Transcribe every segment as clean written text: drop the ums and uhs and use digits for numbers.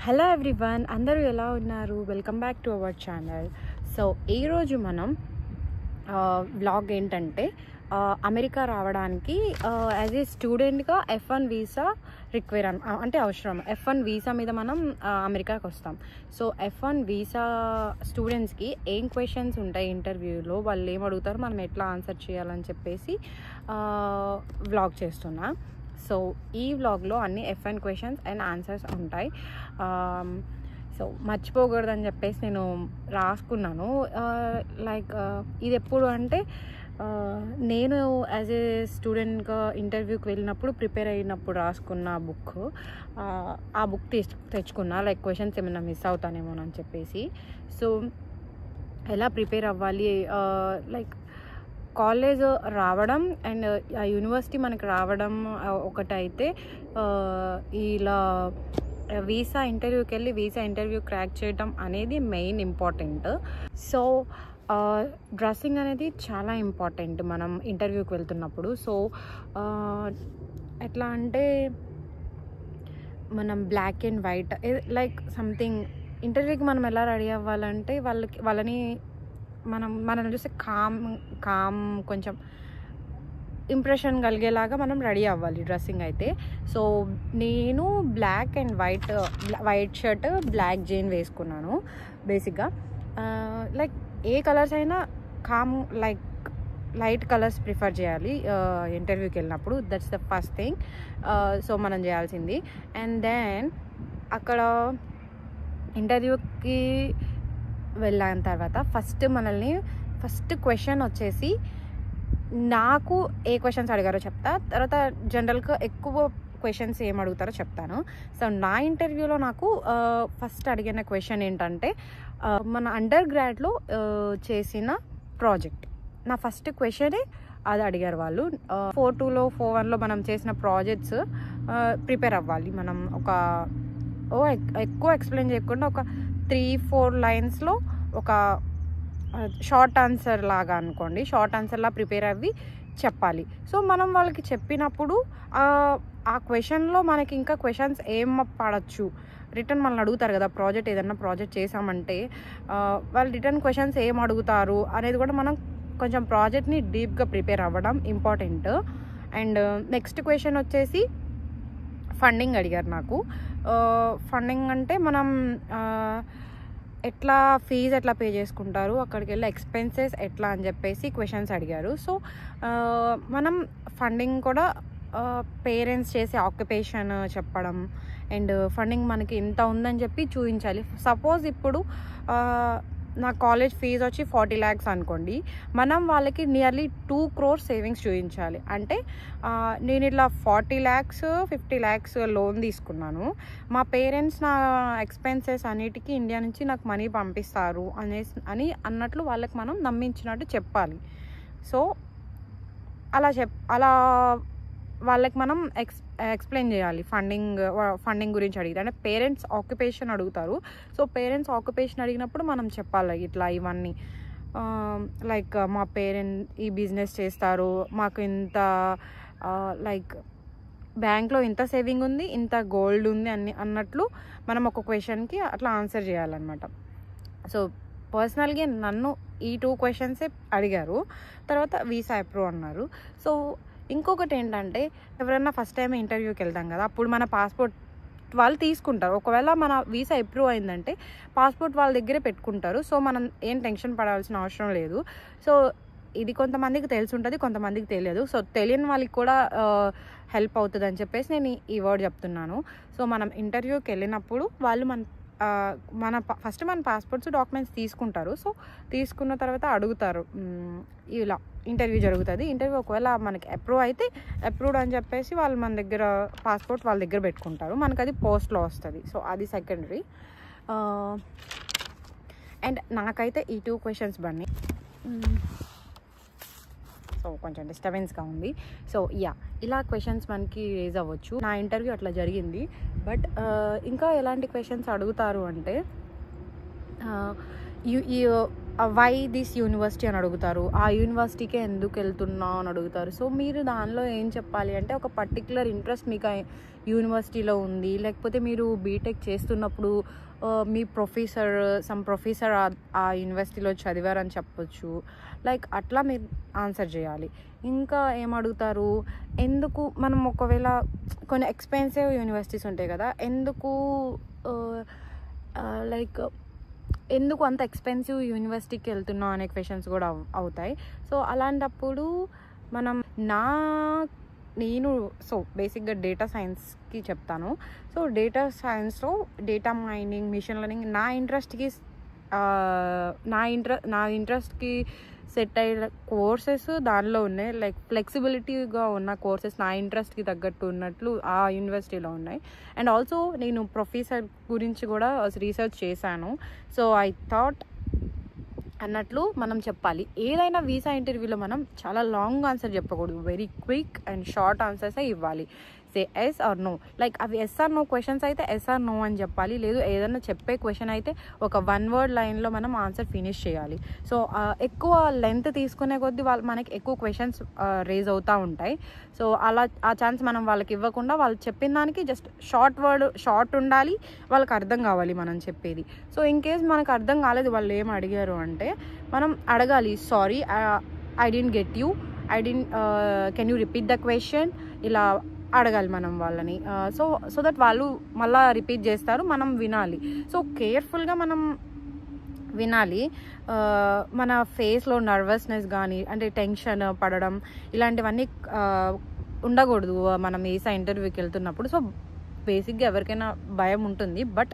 Hello everyone, అందరూ ఎలా ఉన్నారు? Welcome back to our channel. So ఈరోజు మనం వ్లాగ్ ఏంటంటే అమెరికా రావడానికి యాజ్ ఏ స్టూడెంట్గా F1 వీసా రిక్వైర్ అంటే అవసరం. F1 వీసా మీద మనం అమెరికాకి వస్తాం. సో F1 వీసా స్టూడెంట్స్కి ఏం క్వశ్చన్స్ ఉంటాయి ఇంటర్వ్యూలో, వాళ్ళు ఏం అడుగుతారు, మనం ఎట్లా ఆన్సర్ చేయాలని చెప్పేసి వ్లాగ్ చేస్తున్నా. సో ఈ వ్లాగ్లో అన్ని F1 క్వశ్చన్స్ అండ్ ఆన్సర్స్ ఉంటాయి. సో మర్చిపోకూడదని చెప్పేసి నేను రాసుకున్నాను. లైక్ ఇది ఎప్పుడు అంటే నేను యాజ్ ఏ స్టూడెంట్గా ఇంటర్వ్యూకి వెళ్ళినప్పుడు ప్రిపేర్ అయినప్పుడు రాసుకున్న బుక్. ఆ బుక్ తెచ్చుకున్నా, లైక్ క్వశ్చన్స్ ఏమైనా మిస్ అవుతానేమోనని చెప్పేసి. సో ఎలా ప్రిపేర్ అవ్వాలి, లైక్ కాలేజ్ రావడం అండ్ ఆ యూనివర్సిటీ మనకి రావడం ఒకటైతే, ఇలా వీసా ఇంటర్వ్యూకి వెళ్ళి వీసా ఇంటర్వ్యూ క్రాక్ చేయడం అనేది మెయిన్ ఇంపార్టెంట్. సో డ్రెస్సింగ్ అనేది చాలా ఇంపార్టెంట్ మనం ఇంటర్వ్యూకి వెళ్తున్నప్పుడు. సో ఎట్లా అంటే మనం black and white, like something ఇంటర్వ్యూకి మనం ఎలా రెడీ అవ్వాలంటే వాళ్ళని మనల్ని చూస్తే కామ్ కొంచెం ఇంప్రెషన్ కలిగేలాగా మనం రెడీ అవ్వాలి డ్రెస్సింగ్ అయితే. సో నేను black and white shirt, black jean వేసుకున్నాను బేసిక్గా. లైక్ ఏ కలర్స్ అయినా లైక్ లైట్ కలర్స్ ప్రిఫర్ చేయాలి ఇంటర్వ్యూకి వెళ్ళినప్పుడు. That's the first thing so మనం చేయాల్సింది. అండ్ దెన్ అక్కడ ఇంటర్వ్యూకి వెళ్ళిన తర్వాత ఫస్ట్ క్వశ్చన్ వచ్చేసి, నాకు ఏ క్వశ్చన్స్ అడిగారో చెప్తా, తర్వాత జనరల్గా ఎక్కువ క్వశ్చన్స్ ఏం అడుగుతారో చెప్తాను. సో నా ఇంటర్వ్యూలో నాకు ఫస్ట్ అడిగిన క్వశ్చన్ ఏంటంటే, మన అండర్ గ్రాడ్లో చేసిన ప్రాజెక్ట్. నా ఫస్ట్ క్వశ్చనే అది అడిగారు వాళ్ళు. 4.2లో 4.1లో మనం చేసిన ప్రాజెక్ట్స్ ప్రిపేర్ అవ్వాలి. మనం ఎక్కువ ఎక్స్ప్లెయిన్ చేయకుండా ఒక 3-4 లైన్స్లో ఒక షార్ట్ ఆన్సర్ లాగా అనుకోండి, షార్ట్ ఆన్సర్లా ప్రిపేర్ అవ్వి చెప్పాలి. సో మనం వాళ్ళకి చెప్పినప్పుడు ఆ క్వశ్చన్లో మనకి ఇంకా క్వశ్చన్స్ ఏం పడచ్చు, రిటర్న్ మనల్ని అడుగుతారు కదా, ఏదన్నా ప్రాజెక్ట్ చేసామంటే వాళ్ళు రిటర్న్ క్వశ్చన్స్ ఏం అడుగుతారు అనేది కూడా మనం కొంచెం ప్రాజెక్ట్ని డీప్గా ప్రిపేర్ అవ్వడం ఇంపార్టెంట్. అండ్ నెక్స్ట్ క్వశ్చన్ వచ్చేసి ఫండింగ్ అడిగారు నాకు. ఫండింగ్ అంటే మనం ఫీజు ఎట్లా పే చేసుకుంటారు, అక్కడికి వెళ్ళి ఎక్స్పెన్సెస్ ఎట్లా అని చెప్పేసి క్వశ్చన్స్ అడిగారు. సో మనం ఫండింగ్ కూడా పేరెంట్స్ చేసే ఆక్యుపేషన్ చెప్పడం, అండ్ ఫండింగ్ మనకి ఇంత ఉందని చెప్పి చూపించాలి. సపోజ్ ఇప్పుడు నా కాలేజ్ ఫీజు వచ్చి 40 lakhs అనుకోండి, మనం వాళ్ళకి నియర్లీ 2 crores సేవింగ్స్ చూపించాలి. అంటే నేను ఇట్లా 40 lakhs 50 lakhs లోన్ తీసుకున్నాను, మా పేరెంట్స్ నా ఎక్స్పెన్సెస్ అన్నిటికీ ఇండియా నుంచి నాకు మనీ పంపిస్తారు అన్నట్లు వాళ్ళకి మనం నమ్మించినట్టు చెప్పాలి. సో అలా వాళ్ళకి మనం ఎక్స్ప్లెయిన్ చేయాలి ఫండింగ్ గురించి అడిగితే. అంటే పేరెంట్స్ ఆక్యుపేషన్ అడుగుతారు. సో పేరెంట్స్ ఆక్యుపేషన్ అడిగినప్పుడు మనం చెప్పాలి ఇట్లా ఇవన్నీ, లైక్ మా పేరెంట్ ఈ బిజినెస్ చేస్తారు, మాకు ఇంత లైక్ బ్యాంక్లో ఇంత సేవింగ్ ఉంది, ఇంత గోల్డ్ ఉంది అన్నట్లు మనం ఒక క్వశ్చన్కి అట్లా ఆన్సర్ చేయాలన్నమాట. సో పర్సనల్గా నన్ను ఈ 2 questions అడిగారు. తర్వాత వీసా అప్రూవ్ అన్నారు. సో ఇంకొకటి ఏంటంటే, ఎవరైనా ఫస్ట్ టైం ఇంటర్వ్యూకి వెళ్తాం కదా, అప్పుడు మన పాస్పోర్ట్ వాళ్ళు తీసుకుంటారు. ఒకవేళ మన వీసా అప్రూవ్ అయిందంటే పాస్పోర్ట్ వాళ్ళ దగ్గరే పెట్టుకుంటారు. సో మనం ఏం టెన్షన్ పడాల్సిన అవసరం లేదు. సో ఇది కొంతమందికి తెలిసి ఉంటుంది, కొంతమందికి తెలియదు. సో తెలియని వాళ్ళకి కూడా హెల్ప్ అవుతుంది అని చెప్పేసి నేను ఈ వర్డ్ చెప్తున్నాను. సో మనం ఇంటర్వ్యూకి వెళ్ళినప్పుడు వాళ్ళు ఫస్ట్ మన పాస్పోర్ట్స్ డాక్యుమెంట్స్ తీసుకుంటారు. సో తీసుకున్న తర్వాత అడుగుతారు, ఇలా ఇంటర్వ్యూ జరుగుతుంది. ఇంటర్వ్యూ ఒకవేళ మనకి అప్రూవ్ అయితే అప్రూవ్డ్ అని చెప్పేసి వాళ్ళు మన దగ్గర పాస్పోర్ట్ వాళ్ళ దగ్గర పెట్టుకుంటారు, మనకు అది పోస్ట్లో వస్తుంది. సో అది సెకండరీ. అండ్ నాకైతే ఈ 2 questions బన్నీ. సో కొంచెం డిస్టర్బెన్స్గా ఉంది. సో ఇలా క్వశ్చన్స్ మనకి రేజ్ అవ్వచ్చు. నా ఇంటర్వ్యూ అట్లా జరిగింది. బట్ ఇంకా ఎలాంటి క్వశ్చన్స్ అడుగుతారు అంటే, వై దిస్ యూనివర్సిటీ అని అడుగుతారు, ఆ యూనివర్సిటీకే ఎందుకు వెళ్తున్నావు అని అడుగుతారు. సో మీరు దానిలో ఏం చెప్పాలి అంటే ఒక పర్టికులర్ ఇంట్రెస్ట్ మీకు యూనివర్సిటీలో ఉంది, లేకపోతే మీరు బీటెక్ చేస్తున్నప్పుడు మీ ప్రొఫెసర్ ఆ యూనివర్సిటీలో చదివారని చెప్పొచ్చు. లైక్ అట్లా మీరు ఆన్సర్ చేయాలి. ఇంకా ఏం అడుగుతారు, ఎందుకు మనం ఒకవేళ కొన్ని ఎక్స్పెన్సివ్ యూనివర్సిటీస్ ఉంటాయి కదా, ఎందుకు లైక్ ఎందుకు అంత ఎక్స్పెన్సివ్ యూనివర్సిటీకి వెళ్తున్నావు అనే క్వశ్చన్స్ కూడా అవుతాయి. సో అలాంటప్పుడు నేను బేసిక్గా డేటా సైన్స్కి చెప్తాను. సో డేటా సైన్స్లో డేటా మైనింగ్, మిషన్ లెర్నింగ్ నా ఇంట్రెస్ట్కి సెట్ అయిన కోర్సెస్ దానిలో ఉన్నాయి. లైక్ ఫ్లెక్సిబిలిటీగా ఉన్న కోర్సెస్ నా ఇంట్రెస్ట్కి తగ్గట్టు ఉన్నట్లు ఆ యూనివర్సిటీలో ఉన్నాయి. అండ్ ఆల్సో నేను ప్రొఫెసర్ గురించి కూడా రీసెర్చ్ చేశాను. సో ఐ థాట్ అన్నట్లు మనం చెప్పాలి. ఏదైనా వీసా ఇంటర్వ్యూలో మనం చాలా లాంగ్ ఆన్సర్ చెప్పకూడదు, వెరీ క్విక్ అండ్ షార్ట్ ఆన్సర్సే ఇవ్వాలి. Say yes or no, like అవి ఎస్ ఆర్ నో క్వశ్చన్స్ అయితే ఎస్ ఆర్ నో అని చెప్పాలి. లేదు ఏదైనా చెప్పే క్వశ్చన్ అయితే ఒక 1 word లైన్లో మనం ఆన్సర్ ఫినిష్ చేయాలి. సో ఎక్కువ లెంత్ తీసుకునే కొద్దీ మనకి ఎక్కువ క్వశ్చన్స్ రేజ్ అవుతూ ఉంటాయి. సో అలా ఆ ఛాన్స్ మనం వాళ్ళకి ఇవ్వకుండా వాళ్ళు చెప్పిన దానికి జస్ట్ షార్ట్ ఉండాలి, వాళ్ళకి అర్థం కావాలి మనం చెప్పేది. సో ఇన్ కేస్ మనకు అర్థం కాలేదు, వాళ్ళు ఏం అడిగారు అంటే మనం అడగాలి, sorry I don't get you, can you repeat the question, ఇలా అడగాలి మనం వాళ్ళని. సో దట్ వాళ్ళు మళ్ళీ రిపీట్ చేస్తారు, మనం వినాలి. సో కేర్ఫుల్గా మనం వినాలి. మన ఫేస్లో నర్వస్నెస్ కానీ అంటే టెన్షన్ పడడం ఇలాంటివన్నీ ఉండకూడదు మనం వీసా ఇంటర్వ్యూకి వెళ్తున్నప్పుడు. సో బేసిక్గా ఎవరికైనా భయం ఉంటుంది, బట్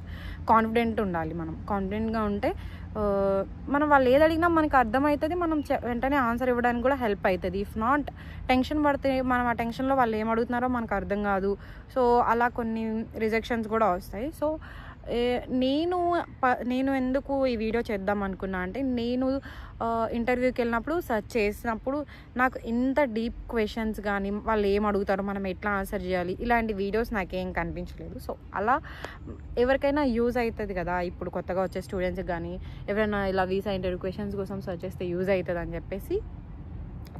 కాన్ఫిడెంట్ ఉండాలి. మనం కాన్ఫిడెంట్గా ఉంటే మనం వాళ్ళు ఏది అడిగినా మనకు అర్థమవుతుంది, మనం వెంటనే ఆన్సర్ ఇవ్వడానికి కూడా హెల్ప్ అవుతుంది. ఇఫ్ నాట్ టెన్షన్ పడితే మనం ఆ టెన్షన్లో వాళ్ళు ఏం అడుగుతున్నారో మనకు అర్థం కాదు. సో అలా కొన్ని రిజెక్షన్స్ కూడా వస్తాయి. సో నేను ఎందుకు ఈ వీడియో చేద్దాం అనుకున్నా అంటే, నేను ఇంటర్వ్యూకి వెళ్ళినప్పుడు సెర్చ్ చేసినప్పుడు నాకు ఇంత డీప్ క్వశ్చన్స్ కానీ వాళ్ళు ఏం అడుగుతారో మనం ఎట్లా ఆన్సర్ చేయాలి ఇలాంటి వీడియోస్ నాకేం కనిపించలేదు. సో అలా ఎవరికైనా యూజ్ అవుతుంది కదా, ఇప్పుడు కొత్తగా వచ్చే స్టూడెంట్స్కి కానీ ఎవరైనా ఇలా వీసా ఇంటర్వ్యూ క్వశ్చన్స్ కోసం సెర్చ్ చేస్తే యూజ్ అవుతుంది అని చెప్పేసి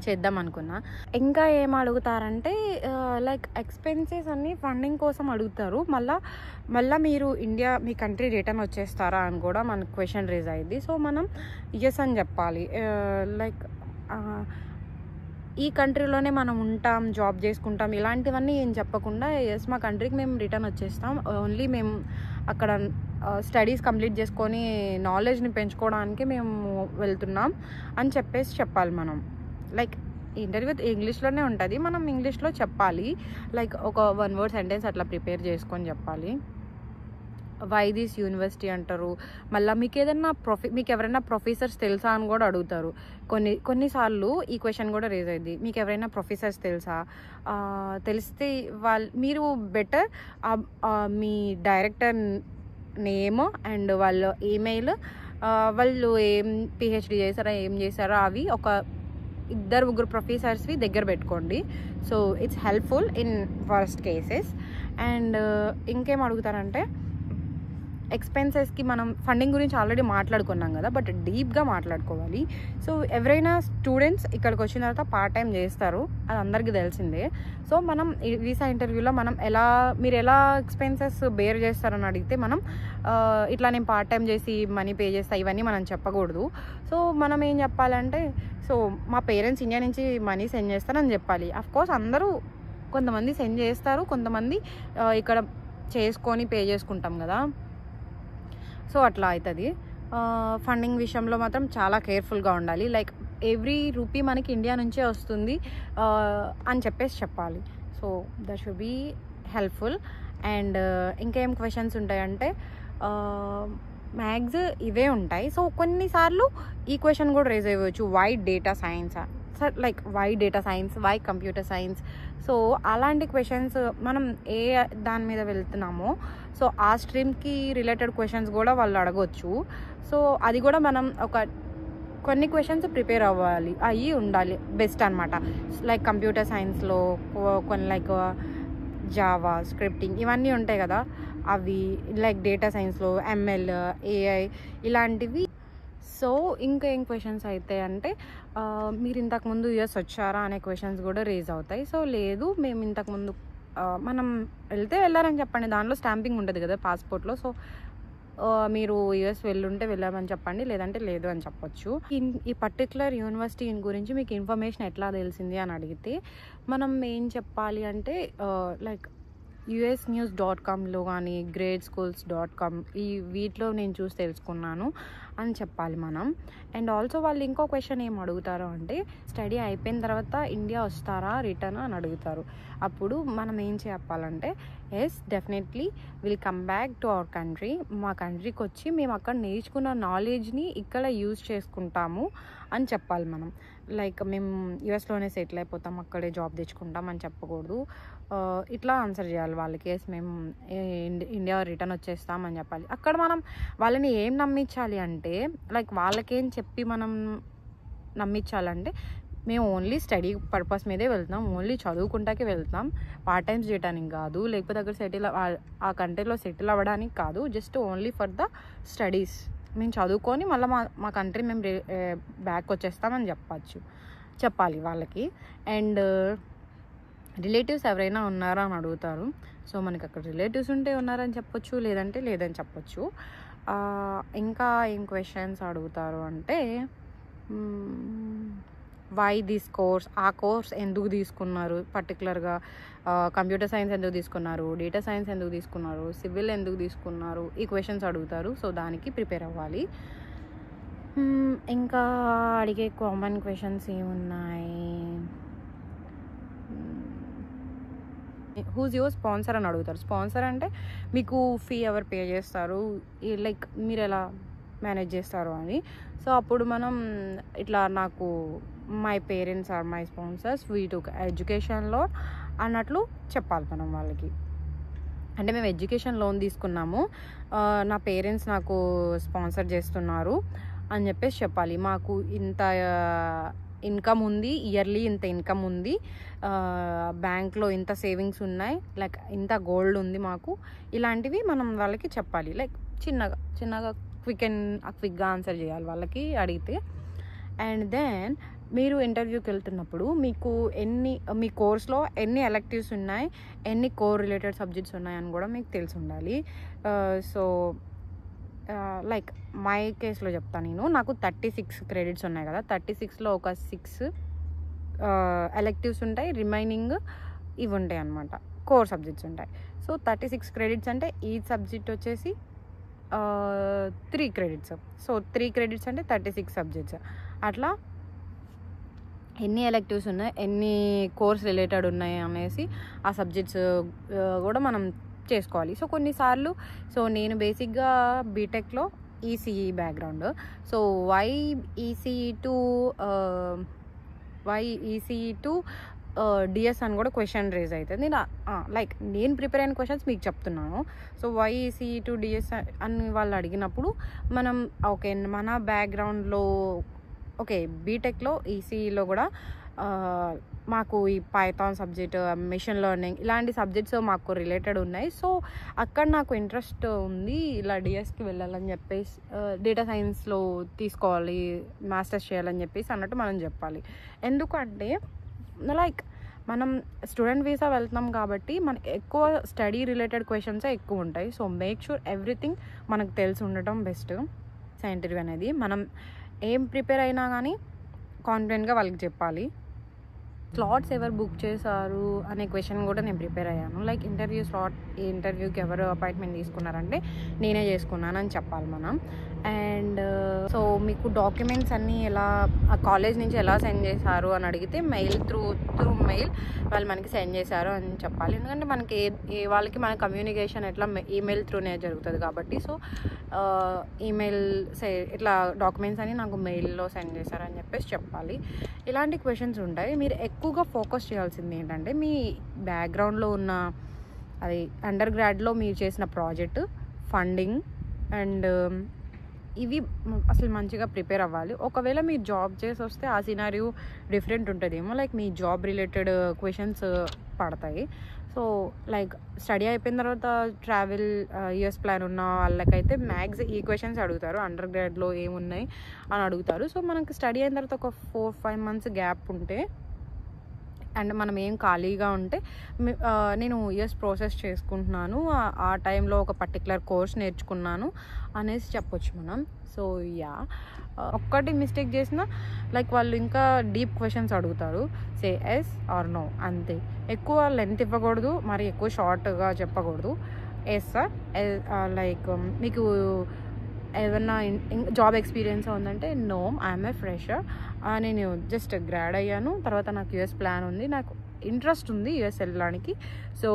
చేద్దాం అనుకున్నా. ఇంకా ఏం అడుగుతారంటే లైక్ ఎక్స్పెన్సెస్ అన్నీ ఫండింగ్ కోసం అడుగుతారు. మళ్ళీ మీరు మీ కంట్రీ రిటర్న్ వచ్చేస్తారా అని కూడా మనకు క్వశ్చన్ రేజ్ అయ్యింది. సో మనం ఎస్ అని చెప్పాలి. లైక్ ఈ కంట్రీలోనే మనం ఉంటాం, జాబ్ చేసుకుంటాం ఇలాంటివన్నీ ఏం చెప్పకుండా ఎస్ మా కంట్రీకి మేము రిటర్న్ వచ్చేస్తాం, ఓన్లీ మేము అక్కడ స్టడీస్ కంప్లీట్ చేసుకొని నాలెడ్జ్ని పెంచుకోవడానికి మేము వెళ్తున్నాం అని చెప్పాలి మనం. లైక్ ఇంటర్వ్యూ ఇంగ్లీష్లోనే ఉంటుంది, మనం ఇంగ్లీష్లో చెప్పాలి. లైక్ ఒక 1 word సెంటెన్స్ అట్లా ప్రిపేర్ చేసుకొని చెప్పాలి. వై దిస్ యూనివర్సిటీ అంటారు. మళ్ళీ మీకు ఎవరైనా ప్రొఫెసర్స్ తెలుసా అని కూడా అడుగుతారు. కొన్నిసార్లు ఈ క్వశ్చన్ కూడా రేజ్ అయింది, మీకు ఎవరైనా ప్రొఫెసర్స్ తెలుసా, తెలిస్తే మీరు better me director name and వాళ్ళ ఈమెయిల్, వాళ్ళు ఏం పిహెచ్డి చేశారా ఏం చేశారో అవి ఒక 2-3 ప్రొఫెసర్స్వి దగ్గర పెట్టుకోండి. So it's helpful in worst cases. And ఇంకేం అడుగుతారంటే ఎక్స్పెన్సెస్కి మనం ఫండింగ్ గురించి ఆల్రెడీ మాట్లాడుకున్నాం కదా, బట్ డీప్గా మాట్లాడుకోవాలి. సో ఎవరైనా స్టూడెంట్స్ ఇక్కడికి వచ్చిన తర్వాత పార్ట్ టైం చేస్తారు, అది అందరికీ తెలిసిందే. సో మనం వీసా ఇంటర్వ్యూలో మీరు ఎలా ఎక్స్పెన్సెస్ బేర్ చేస్తారని అడిగితే మనం ఇట్లా నేను పార్ట్ టైం చేసి మనీ పే చేస్తా ఇవన్నీ మనం చెప్పకూడదు. సో మనం ఏం చెప్పాలంటే, సో మా పేరెంట్స్ ఇండియా నుంచి మనీ సెండ్ చేస్తారని చెప్పాలి. అఫ్కోర్స్ కొంతమంది సెండ్ చేస్తారు, కొంతమంది ఇక్కడ చేసుకొని పే చేసుకుంటాం కదా, సో అట్లా అవుతుంది. ఫండింగ్ విషయంలో మాత్రం చాలా కేర్ఫుల్గా ఉండాలి. లైక్ ఎవ్రీ రూపీ మనకి ఇండియా నుంచే వస్తుంది అని చెప్పాలి. So that should be helpful. And ఇంకేం క్వశ్చన్స్ ఉంటాయంటే మ్యాథ్స్ ఇవే ఉంటాయి. సో కొన్నిసార్లు ఈ క్వశ్చన్ కూడా రేజ్ అయ్యవచ్చు, why data science, like why data science, why computer science. So అలాంటి క్వశ్చన్స్ మనం ఏ దాని మీద వెళ్తున్నామో సో ఆ స్ట్రీమ్కి రిలేటెడ్ క్వశ్చన్స్ కూడా వాళ్ళు అడగవచ్చు. సో అది కూడా మనం కొన్ని క్వశ్చన్స్ ప్రిపేర్ అయ్యి ఉండాలి బెస్ట్ అనమాట. లైక్ కంప్యూటర్ సైన్స్లో కొన్ని లైక్ జావా, స్క్రిప్టింగ్ ఇవన్నీ ఉంటాయి కదా, అవి లైక్ డేటా సైన్స్లో ML, AI ఇలాంటివి. సో సో ఇంకా ఏం క్వశ్చన్స్ అయితే అంటే మీరు ఇంతకుముందు యూఎస్ వచ్చారా అనే క్వశ్చన్స్ కూడా రేజ్ అవుతాయి. సో లేదు, మేము ఇంతకుముందు మనం వెళ్ళారని చెప్పండి. దానిలో స్టాంపింగ్ ఉంటుంది కదా పాస్పోర్ట్లో. సో మీరు యూఎస్ వెళ్ళామని చెప్పండి, లేదంటే లేదు అని చెప్పొచ్చు. ఈ పర్టికులర్ యూనివర్సిటీ గురించి మీకు ఇన్ఫర్మేషన్ ఎట్లా తెలిసింది అని అడిగితే మనం ఏం చెప్పాలి అంటే లైక్ usnews.comలో కానీ gradeschools.com వీటిలో నేను చూసి తెలుసుకున్నాను అని చెప్పాలి మనం. అండ్ ఆల్సో వాళ్ళు ఇంకో క్వశ్చన్ ఏం అడుగుతారు అంటే స్టడీ అయిపోయిన తర్వాత ఇండియా వస్తారా రిటర్న్ అని అడుగుతారు. అప్పుడు మనం ఏం చెప్పాలంటే yes definitely will come back to our country. మా కంట్రీకి వచ్చి మేము అక్కడ నేర్చుకున్న నాలెడ్జ్ని ఇక్కడ యూజ్ చేసుకుంటాము అని చెప్పాలి మనం. లైక్ మేము యూఎస్లోనే సెటిల్ అయిపోతాం, అక్కడే జాబ్ తెచ్చుకుంటాం అని చెప్పకూడదు. ఇట్లా ఆన్సర్ చేయాలి వాళ్ళకి. ఎస్ మేము ఇండియా రిటర్న్ వచ్చేస్తామని చెప్పాలి. అక్కడ మనం వాళ్ళని ఏం నమ్మించాలి అంటే లైక్ వాళ్ళకేం చెప్పి మనం నమ్మించాలంటే మేము ఓన్లీ స్టడీ పర్పస్ మీదే వెళ్తాం, ఓన్లీ చదువుకుంటాకే వెళ్తాం, పార్ట్ టైమ్స్ చేయడానికి కాదు, లేకపోతే అక్కడ ఆ కంట్రీలో సెటిల్ అవ్వడానికి కాదు, just only for the studies. మేము చదువుకొని మళ్ళీ మా కంట్రీ మేము బ్యాక్ వచ్చేస్తామని చెప్పాలి వాళ్ళకి. అండ్ రిలేటివ్స్ ఎవరైనా ఉన్నారా అని అడుగుతారు. సో మనకి అక్కడ రిలేటివ్స్ ఉంటే ఉన్నారని చెప్పొచ్చు, లేదంటే లేదని చెప్పొచ్చు. ఇంకా ఏం క్వశ్చన్స్ అడుగుతారు అంటే వై దిస్ కోర్స్, ఆ కోర్స్ ఎందుకు తీసుకున్నారు, పర్టికులర్గా కంప్యూటర్ సైన్స్ ఎందుకు తీసుకున్నారు, డేటా సైన్స్ ఎందుకు తీసుకున్నారు, సివిల్ ఎందుకు తీసుకున్నారు, ఈ క్వశ్చన్స్ అడుగుతారు. సో దానికి ప్రిపేర్ అవ్వాలి. ఇంకా అడిగే కామన్ క్వశ్చన్స్ ఏమున్నాయి, హూజ్ యువర్ స్పాన్సర్ అని అడుగుతారు. స్పాన్సర్ అంటే మీకు ఫీ ఎవరు పే చేస్తారు, లైక్ మీరు ఎలా మేనేజ్ చేస్తారు అని. సో అప్పుడు మనం ఇట్లా నాకు my parents or my sponsors, we took education loan అన్నట్లు చెప్పాలి మనం వాళ్ళకి. అంటే మేము ఎడ్యుకేషన్ లోన్ తీసుకున్నాము, నా పేరెంట్స్ నాకు స్పాన్సర్ చేస్తున్నారు అని చెప్పేసి చెప్పాలి. మాకు ఇంత ఇన్కమ్ ఉంది, ఇయర్లీ ఇంత ఇన్కమ్ ఉంది, బ్యాంక్లో ఇంత సేవింగ్స్ ఉన్నాయి, లైక్ ఇంత గోల్డ్ ఉంది మాకు, ఇలాంటివి మనం వాళ్ళకి చెప్పాలి. లైక్ చిన్నగా క్విక్గా ఆన్సర్ చేయాలి వాళ్ళకి అడిగితే. అండ్ దెన్ మీరు ఇంటర్వ్యూకి వెళ్తున్నప్పుడు మీకు మీ కోర్స్లో ఎన్ని ఎలెక్టివ్స్ ఉన్నాయి, ఎన్ని కోర్ రిలేటెడ్ సబ్జెక్ట్స్ ఉన్నాయని కూడా మీకు తెలిసి ఉండాలి. సో లైక్ మై కేసులో చెప్తాను నేను, నాకు 36 క్రెడిట్స్ ఉన్నాయి కదా, 36లో ఒక 6 ఎలెక్టివ్స్ ఉంటాయి, రిమైనింగ్ ఇవి ఉంటాయి అన్నమాట, కోర్ సబ్జెక్ట్స్ ఉంటాయి. సో 36 క్రెడిట్స్ అంటే ఈ సబ్జెక్ట్ వచ్చేసి 3 క్రెడిట్స్. సో 3 క్రెడిట్స్ అంటే 36 సబ్జెక్ట్స్. అట్లా ఎన్ని ఎలెక్టివ్స్ ఉన్నాయి, ఎన్ని కోర్స్ రిలేటెడ్ ఉన్నాయి అనేసి ఆ సబ్జెక్ట్స్ కూడా మనం చేసుకోవాలి. సో కొన్నిసార్లు నేను బేసిక్గా బీటెక్లో ECE background. So why ECE to DS అని కూడా క్వశ్చన్ రేజ్ అవుతుంది. లైక్ నేను ప్రిపేర్ అయిన క్వశ్చన్స్ మీకు చెప్తున్నాను. So why ECE to DS అని వాళ్ళు అడిగినప్పుడు మనం ఓకే మన బ్యాక్గ్రౌండ్లో ఓకే బీటెక్లో ఈసీఈలో కూడా మాకు ఈ పైథాన్ సబ్జెక్ట్, మెషిన్ లెర్నింగ్ ఇలాంటి సబ్జెక్ట్స్ మాకు రిలేటెడ్ ఉన్నాయి. సో అక్కడ నాకు ఇంట్రెస్ట్ ఉంది, ఇలా డిఎస్కి వెళ్ళాలని చెప్పేసి, డేటా సైన్స్లో తీసుకోవాలి, మాస్టర్స్ చేయాలని చెప్పేసి అన్నట్టు మనం చెప్పాలి. ఎందుకంటే లైక్ మనం స్టూడెంట్ వీసా వెళ్తున్నాం కాబట్టి మనకి ఎక్కువ స్టడీ రిలేటెడ్ క్వశ్చన్సే ఎక్కువ ఉంటాయి. సో మేక్ షూర్ ఎవ్రీథింగ్ మనకు తెలిసి ఉండటం బెస్ట్. ఇంటర్వ్యూ అనేది మనం ఏం ప్రిపేర్ అయినా కానీ కాన్ఫిడెంట్గా వాళ్ళకి చెప్పాలి. స్లాట్స్ ఎవరు బుక్ చేశారు అనే క్వశ్చన్ కూడా నేను ప్రిపేర్ అయ్యాను. లైక్ ఇంటర్వ్యూకి ఎవరు అపాయింట్మెంట్ తీసుకున్నారంటే నేనే చేసుకున్నాను అని చెప్పాలి మనం. అండ్ సో మీకు డాక్యుమెంట్స్ అన్నీ ఎలా కాలేజ్ నుంచి ఎలా సెండ్ చేశారు అని అడిగితే మెయిల్ త్రూ మెయిల్ వాళ్ళు మనకి సెండ్ చేశారు అని చెప్పాలి. ఎందుకంటే మనకి వాళ్ళకి మన కమ్యూనికేషన్ ఎట్లా ఈమెయిల్ త్రూనే జరుగుతుంది కాబట్టి. సో ఈమెయిల్ ఇట్లా డాక్యుమెంట్స్ అని నాకు మెయిల్లో సెండ్ చేశారు అని చెప్పేసి చెప్పాలి. ఇలాంటి క్వశ్చన్స్ ఉంటాయి. మీరు ఎక్కువగా ఫోకస్ చేయాల్సింది ఏంటంటే మీ బ్యాక్గ్రౌండ్లో ఉన్న అది అండర్ గ్రాడ్లో మీరు చేసిన ప్రాజెక్ట్, ఫండింగ్ అండ్ ఇవి అసలు మంచిగా ప్రిపేర్ అవ్వాలి. ఒకవేళ మీరు జాబ్ చేసి వస్తే ఆ సినారియో డిఫరెంట్ ఉంటుందేమో, లైక్ మీ జాబ్ రిలేటెడ్ క్వశ్చన్స్ పడతాయి. సో లైక్ స్టడీ అయిపోయిన తర్వాత ట్రావెల్ యూఎస్ ప్లాన్ ఉన్న వాళ్ళకైతే మ్యాక్స్ ఈ క్వశ్చన్స్ అడుగుతారు, అండర్ గ్రాడ్లో ఏమున్నాయి అని అడుగుతారు. సో మనకు స్టడీ అయిన తర్వాత ఒక 4-5 months గ్యాప్ ఉంటే అండ్ మనం ఏం ఖాళీగా ఉంటే నేను యూఎస్ ప్రాసెస్ చేసుకుంటున్నాను, ఆ టైంలో ఒక పర్టికులర్ కోర్స్ నేర్చుకున్నాను అనేసి చెప్పొచ్చు మనం. సో యా, ఒక్కటి మిస్టేక్ చేసినా లైక్ వాళ్ళు ఇంకా డీప్ క్వశ్చన్స్ అడుగుతారు, సే ఎస్ ఆర్ నో అంతే. ఎక్కువ లెంత్ ఇవ్వకూడదు, మరి ఎక్కువ షార్ట్గా చెప్పకూడదు. ఎస్ సార్, లైక్ మీకు ఏమన్నా జాబ్ ఎక్స్పీరియన్స్ ఉందంటే నో, ఐఎమ్ ఏ ఫ్రెషర్, నేను జస్ట్ గ్రాడ్ అయ్యాను, తర్వాత నాకు యూఎస్ ప్లాన్ ఉంది, నాకు ఇంట్రెస్ట్ ఉంది యూఎస్ వెళ్ళడానికి. సో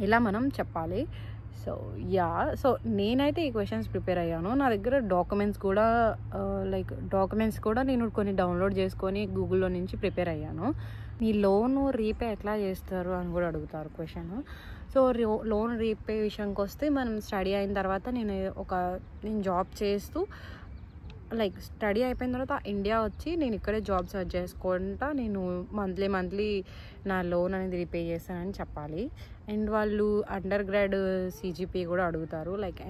ఇలా మనం చెప్పాలి. సో యా, సో నేనైతే ఈ క్వశ్చన్స్ ప్రిపేర్ అయ్యాను. నా దగ్గర డాక్యుమెంట్స్ కూడా నేను కొన్ని డౌన్లోడ్ చేసుకొని గూగుల్లో నుంచి ప్రిపేర్ అయ్యాను. నీ లోన్ రీపే ఎట్లా చేస్తారు అని కూడా అడుగుతారు క్వశ్చన్. సో లోన్ రీపే విషయానికి వస్తే మనం స్టడీ అయిన తర్వాత నేను జాబ్ చేస్తూ లైక్ స్టడీ అయిపోయిన తర్వాత ఇండియా వచ్చి నేను ఇక్కడే జాబ్ సర్చ్ చేసుకుంటా నేను మంత్లీ నా లోన్ అనేది రీపే చేస్తానని చెప్పాలి. అండ్ వాళ్ళు అండర్ గ్రాడ్ CGPA కూడా అడుగుతారు, లైక్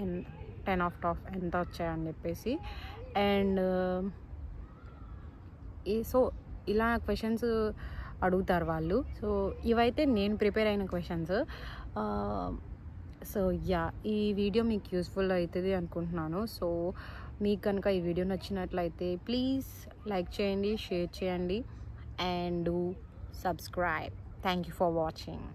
10 out of ఎంత వచ్చాయని చెప్పేసి. అండ్ సో ఇలా క్వశ్చన్స్ అడుగుతారు వాళ్ళు. సో ఇవైతే నేను ప్రిపేర్ అయిన క్వశ్చన్స్. సో యా, ఈ వీడియో మీకు యూస్ఫుల్ అవుతుంది అనుకుంటున్నాను. సో మీకు కనుక ఈ వీడియో నచ్చినట్లయితే ప్లీజ్ లైక్ చేయండి, షేర్ చేయండి and subscribe. Thank you for watching.